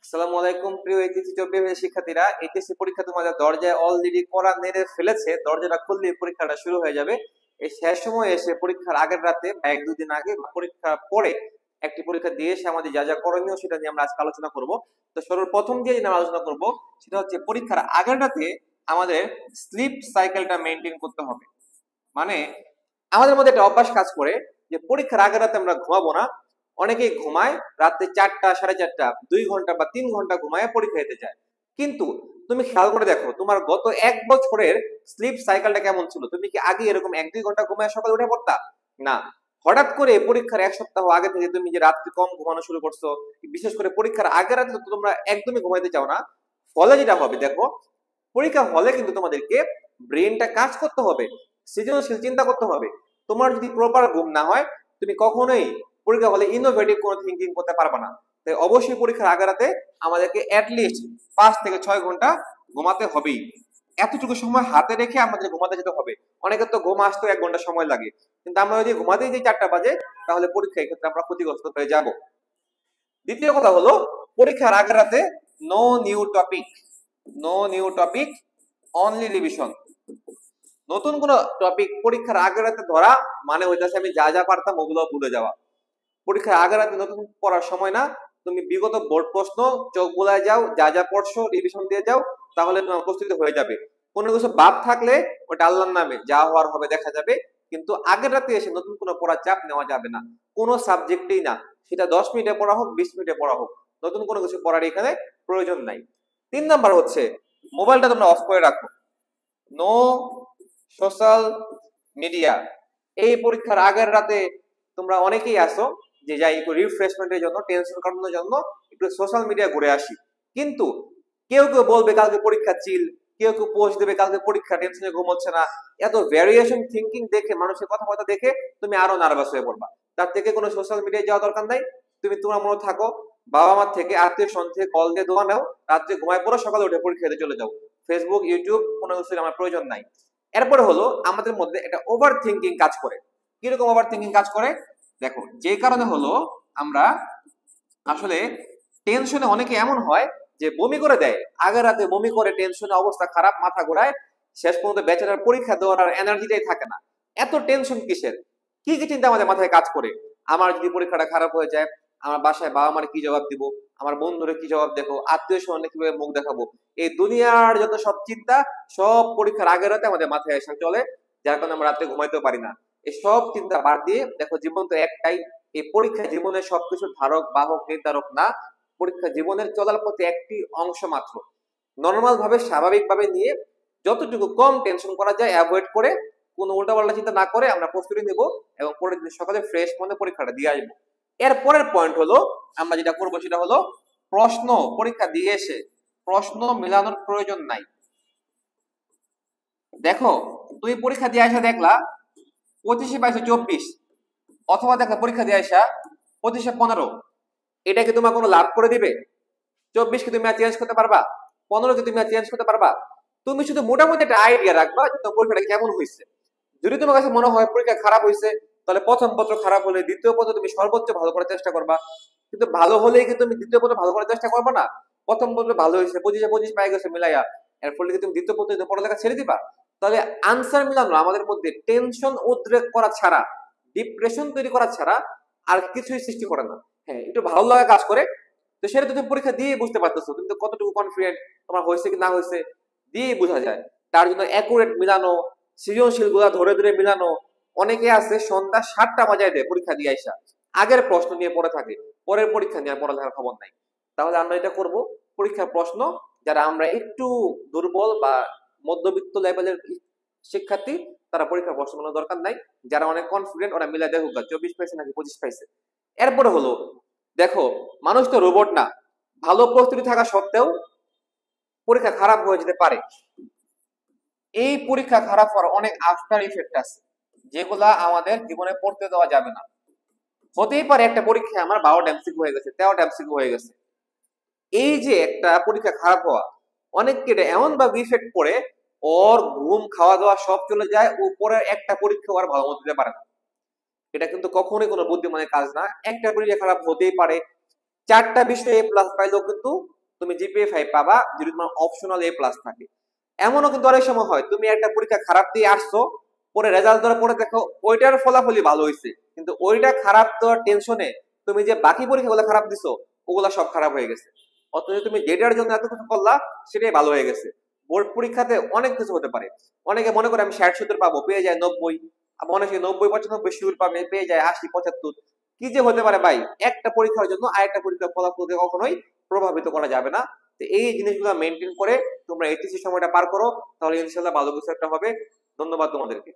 আসসালামু আলাইকুম প্রিয় এইচএসসি চব্বিশ শিক্ষার্থীরা। এইচএসসি পরীক্ষা তোমাদের দরজায় অলরেডি কড়া নেড়ে ফেলেছে। দরজাটা খুললে পরীক্ষাটা শুরু হয়ে যাবে। এই শেষ সময় এসে পরীক্ষার আগের রাতে বা এক দুই দিন আগে বা পরীক্ষার পরে একটি পরীক্ষা দিয়ে এসে আমাদের যা যা করণীয় সেটা নিয়ে আমরা আজকে আলোচনা করব। তো সর্বপ্রথম যে আমরা আলোচনা করব সেটা হচ্ছে পরীক্ষার আগের রাতে আমাদের স্লিপ সাইকেলটা মেনটেন করতে হবে। মানে আমাদের মধ্যে একটা অভ্যাস কাজ করে যে পরীক্ষার আগের রাতে আমরা ঘুমাবো না। অনেকেই ঘুমায় রাতে 4টা 4:30, 2 ঘন্টা বা 3 ঘন্টা ঘুমায় পরীক্ষা দিতে যায়। কিন্তু তুমি খেয়াল করে দেখো তোমার গত 1 বছরের স্লিপ সাইকেলটা কেমন ছিল। তুমি কি আগে এরকম 1-2 ঘন্টা ঘুমায় সকালে উঠে পড়তা? না। হঠাৎ করে পরীক্ষার 1 সপ্তাহ আগে থেকে তুমি যে রাত্রি কম ঘুমানো শুরু করছো, বিশেষ করে পরীক্ষার আগের রাতে তো তোমরা একদমই ঘুমাইতে চাও না। ফলে যেটা হবে দেখো, পরীক্ষা হলে কিন্তু তোমাদেরকে ব্রেনটা কাজ করতে হবে, সৃজনশীল চিন্তা করতে হবে। তোমার যদি প্রপার ঘুম না হয় তুমি কখনোই পরীক্ষা হলে ইনোভেটিভ কোনো থিঙ্কিং করতে পারবে না। তাই অবশ্যই পরীক্ষার আগে রাতে আমাদেরকে অ্যাটলিস্ট 5 থেকে 6 ঘন্টা ঘুমাতে হবেই। এতটুকু সময় হাতে রেখে আমাদের ঘুমাতে যেতে হবে। অনেকের তো ঘুম আসতেও 1 ঘন্টা সময় লাগে, কিন্তু আমরা যদি ঘুমাতেই যাই 4টা বাজে তাহলে পরীক্ষা এক্ষেত্রে আমরা ক্ষতিগ্রস্ত হয়ে যাব। দ্বিতীয় কথা হলো, পরীক্ষার আগের রাতে no new topic, no new topic, only revision. নতুন কোন টপিক পরীক্ষার আগের রাতে ধরা মানে হইতাছে আমি যা যা পারতাম ওগুলো ভুলে যাওয়া। পরীক্ষার আগের রাতে নতুন পড়ার সময় না। তুমি বিগত বোর্ড প্রশ্ন চোখ বুলায় যাও, যা যা পড়ছো রিভিশন দিয়ে যাও, তাহলে তোমার প্রস্তুতি হয়ে যাবে। কোনো কিছু বাদ থাকলে ওটা আল্লাহর নামে, যা হওয়ার হবে দেখা যাবে। কিন্তু আগের রাতে এসে নতুন কোনো পড়ার চাপ নেওয়া যাবে না, কোনো সাবজেক্টেই না। সেটা 10 মিনিটে পড়া হোক, 20 মিনিটে পড়া হোক, নতুন কোনো কিছু পড়ার এখানে প্রয়োজন নাই। 3 নাম্বার হচ্ছে মোবাইলটা তোমরা অফ করে রাখো। No social media. এই পরীক্ষার আগের রাতে তোমরা অনেকেই আসো যে যাই একটু রিফ্রেশমেন্টের জন্য, টেনশন কাটানোর জন্য একটু সোশ্যাল মিডিয়া ঘুরে আসি। কিন্তু কেউ কেউ বলবে কালকে পরীক্ষা চিল, কেউ কেউ পোস্ট দেবে কালকে পরীক্ষা, টেনশনে ঘুম হচ্ছে না। এত ভ্যারিয়েশন থিঙ্কিং দেখে, মানুষের কথাবার্তা দেখে তুমি আরো নার্ভাস হয়ে পড়বা। তার থেকে কোনো সোশ্যাল মিডিয়ায় যাওয়া দরকার নাই। তুমি তোমার মনে থাকো, বাবা মার থেকে, আত্মীয় স্বজন থেকে কল দিয়ে দোয়া নাও, রাত্রে ঘুমায় পড়ো, সকালে উঠে পরীক্ষা দিতে চলে যাও। ফেসবুক, ইউটিউব কোনো কিছু আমার প্রয়োজন নাই। এরপরে হলো আমাদের মধ্যে একটা ওভার থিঙ্কিং কাজ করে। কিরকম ওভার থিঙ্কিং কাজ করে দেখো, যে কারণে হলো আমরা আসলে টেনশনে অনেকে এমন হয় যে বমি করে দেয়, আগের রাতে বমি করে, টেনশনে অবস্থা খারাপ, মাথা ঘোরায়, শেষ পর্যন্ত বেচারার পরীক্ষা দেওয়ার আর এনার্জিটাই থাকে না। এত টেনশন কিসের? কি কি চিন্তা আমাদের মাথায় কাজ করে? আমার যদি পরীক্ষাটা খারাপ হয়ে যায়, আমার বাসায় বাবা মার কি জবাব দিব, আমার বন্ধুরে কি জবাব দেবো, আত্মীয় স্বজনে কিভাবে মুখ দেখাবো, এই দুনিয়ার যত সব চিন্তা সব পরীক্ষার আগের রাতে আমাদের মাথায় এসে চলে, যার কারণে আমরা রাতে ঘুমাইতেও পারি না। এই সব চিন্তা বাদ দিয়ে দেখো, জীবন তো একটাই। এই পরীক্ষা জীবনের সবকিছু ধারক বাহক নির্ধারক না। পরীক্ষা জীবনের চলার পথে একটি অংশ মাত্র। নর্মাল ভাবে, স্বাভাবিক ভাবে নিয়ে যতটুকু কম টেনশন করা যায় অ্যাভয়েড করে, কোনো উল্টাপাল্টা চিন্তা না করে আমরা প্রস্তুতি নেব এবং পরের দিন সকালে ফ্রেশ মনে পরীক্ষাটা দিয়ে আসবো। এর পরের পয়েন্ট হলো, আমরা যেটা করবো সেটা হলো প্রশ্ন পরীক্ষা দিয়ে এসে প্রশ্ন মেলানোর প্রয়োজন নাই। দেখো, তুমি পরীক্ষা দিয়ে আসা দেখলা 25-22-24, অথবা দেখো পরীক্ষা দিয়ে আসা 25-15, এটা কি তোমার কোনো লাভ করে দিবে? 24 কি তুমি আর চেঞ্জ করতে পারবা? 15 কি তুমি আর চেঞ্জ করতে পারবা? তুমি শুধু মোটামুটি একটা আইডিয়া রাখবা যে তোমার পরীক্ষাটা কেমন হয়েছে। যদি তোমার কাছে মনে হয় পরীক্ষা খারাপ হয়েছে, তাহলে প্রথম পত্র খারাপ হলে দ্বিতীয় পত্র তুমি সর্বোচ্চ ভালো করার চেষ্টা করবা। কিন্তু ভালো হলেই কি তুমি দ্বিতীয় পত্র ভালো করার চেষ্টা করবা না? প্রথম পত্র ভালো হয়েছে, 25-25 পাই গেছে মিলাইয়া, এর ফলে কি তুমি দ্বিতীয় পত্র পড়ালেখা ছেড়ে দিবা? তাহলে আনসার মিলানো আমাদের মধ্যে টেনশন উদ্রেক করা ছাড়া, ডিপ্রেশন তৈরি করা ছাড়া আর কিছুই সৃষ্টি করে না। হ্যাঁ, একটু ভালো লাগা কাজ করে। তো সেটা তুমি পরীক্ষা দিয়ে বুঝতে পারতেছো তুমি তো কতটুকু কনফিডেন্ট, তোমার হয়েছে কি না হয়েছে দিয়ে বোঝা যায়। তার জন্য অ্যাকুরেট মিলানো, সৃজনশীল গুলা ধরে ধরে মিলানো। অনেকে আছে সন্ধ্যা 7টা বাজায় দেয় পরীক্ষা দিয়ে আসা, আগের প্রশ্ন নিয়ে পড়ে থাকে, পরের পরীক্ষা নিয়ে পড়ালেখার খবর নাই। তাহলে আমরা এটা করব, পরীক্ষার প্রশ্ন যারা আমরা একটু দুর্বল বা মধ্যবিত্ত লেভেলের শিক্ষার্থী, তারা পরীক্ষার প্রশ্ন বানানোর দরকার নাই। যারা অনেক কনফিডেন্ট ওরা মিলাই দেখুক 24 পাইছে নাকি 25 পাইছে। এরপরে হলো দেখো, মানুষ তো রোবট না। ভালো প্রস্তুতি থাকা সত্ত্বেও পরীক্ষা খারাপ হয়ে যেতে পারে। এই পরীক্ষা খারাপ হওয়ার অনেক আফটার ইফেক্ট আছে, যেগুলা আমাদের জীবনে পড়তে দেওয়া যাবে না। হতেই পারে একটা পরীক্ষায় আমার 12টা এমসিকিউ হয়ে গেছে, 13টা এমসিকিউ হয়ে গেছে। এই যে একটা পরীক্ষা খারাপ হওয়া, অনেককে এমন ভাবে ইফেক্ট পড়ে, ওর ঘুম, খাওয়া দাওয়া সব চলে যায়, উপরে একটা পরীক্ষা আর ভালো মতো দিতে পারে না। এটা কিন্তু কখনোই কোনো বুদ্ধিমানের কাজ না। একটা পরীক্ষা খারাপ হতেই পারে, 4টা বিষয়ে এ প্লাস পাইলেও কিন্তু তুমি জিপিএ 5 পাবা যদি তোমার অপশনাল এ প্লাস থাকে। এমনও কিন্তু অনেক সময় হয় তুমি একটা পরীক্ষা খারাপ দিয়ে আসছো, পরে রেজাল্ট ধরে পরে দেখো ওইটার ফলাফলই ভালো হয়েছে, কিন্তু ওইটা খারাপ দেওয়ার টেনশনে তুমি যে বাকি পরীক্ষাগুলো খারাপ দিছো ওগুলা সব খারাপ হয়ে গেছে। অথচ তুমি যেটার জন্য এত কিছু করলা সেটাই ভালো হয়ে গেছে। বোর্ড পরীক্ষাতে অনেক কিছু হতে পারে। অনেকে মনে করে আমি 60-70 পাবো, পেয়ে যায় 90। অনেকে 90-95 শিওর পাবে, পেয়ে যায় 80-75। কি যে হতে পারে ভাই, একটা পরীক্ষার জন্য আরেকটা পরীক্ষার ফলাফলকে কখনোই প্রভাবিত করা যাবে না। তো এই জিনিসগুলো মেনটেন করে তোমরা এইচএসসি সময়টা পার করো, তাহলে ইনশাল্লাহ ভালো কিছু একটা হবে। ধন্যবাদ তোমাদেরকে।